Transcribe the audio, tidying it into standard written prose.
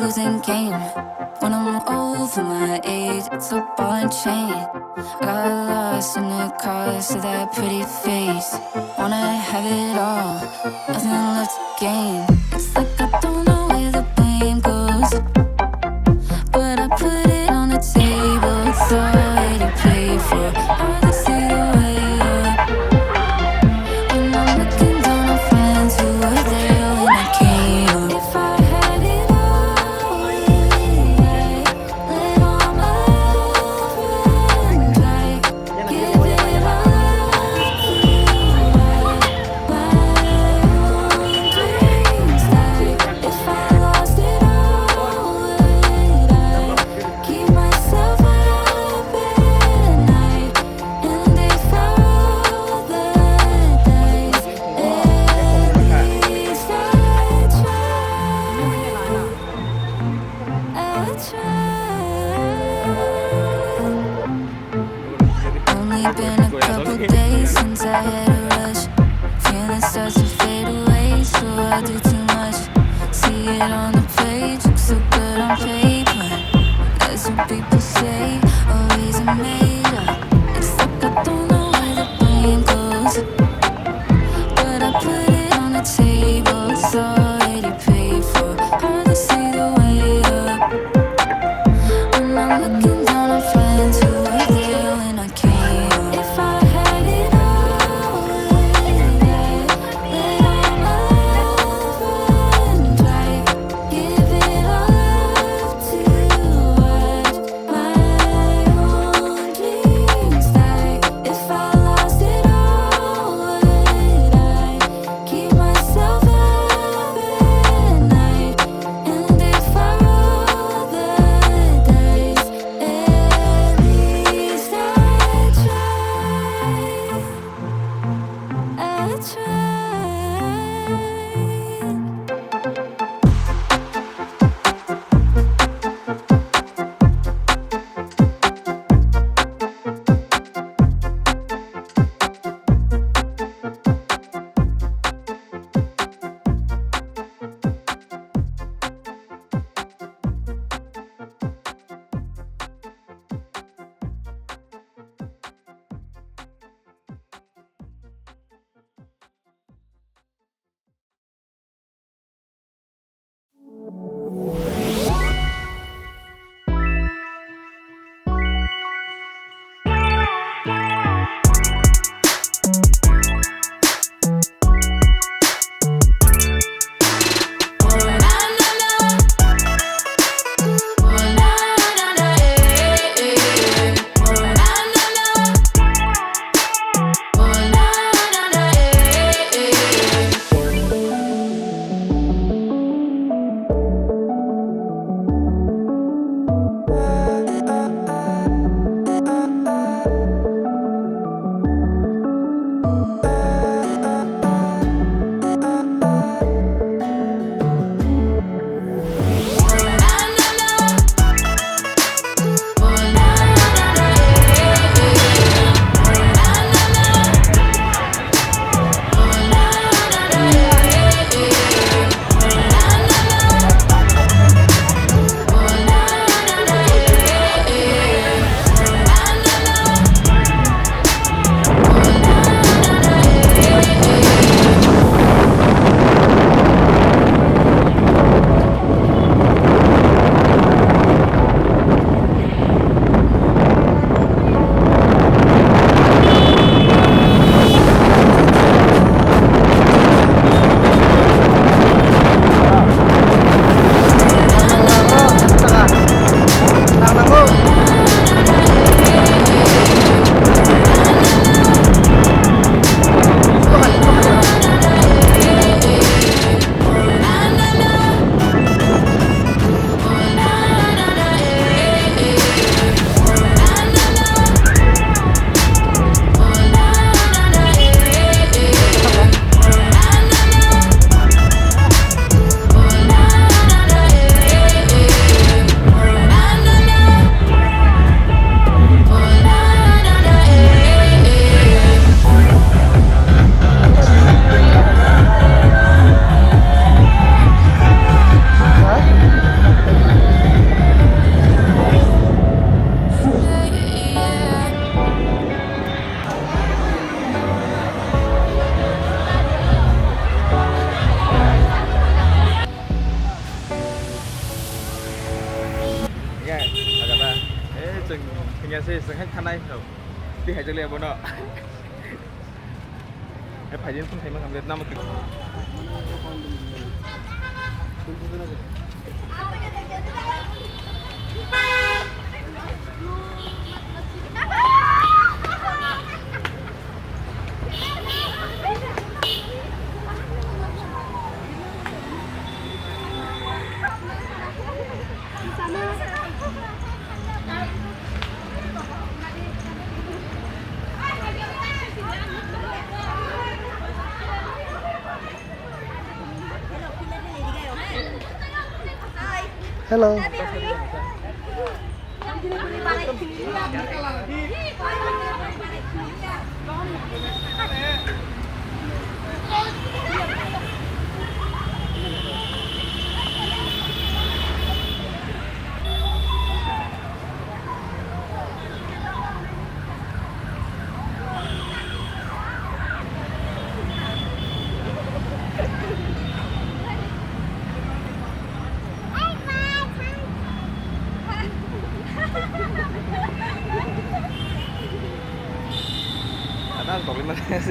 losing game. When I'm over my age, it's a ball and chain. Got lost in the cars of that pretty face. Wanna have it all, nothing left to gain. It's like I don't know where the blame goes, but I put it on the table. It's already paid for. Hard to see the way up when I'm looking down on friends who were there when I came up. If I had it all, let all my love run dry. Give it all to my own dreams die. If I lost it all, would I keep myself up at night? And if I roll the dice, at least I tried. Only been a couple days since I had a rush. Feeling starts to fade away, so I do too much. See it on the page, looks so good on paper. That's what people say, a reason made up. It's like I don't know where the blame goes, but I put it on the table. It's already paid for. Hard to see the way up when I'm looking down on friends who were there when I came up. If I had it all, let all my love run dry. Give it all up to watch my own dreams die. If I sih sẽ khăn này đâu đi hải chơi liền bọn nó em phải đến không thấy mà làm việc năm một Hello.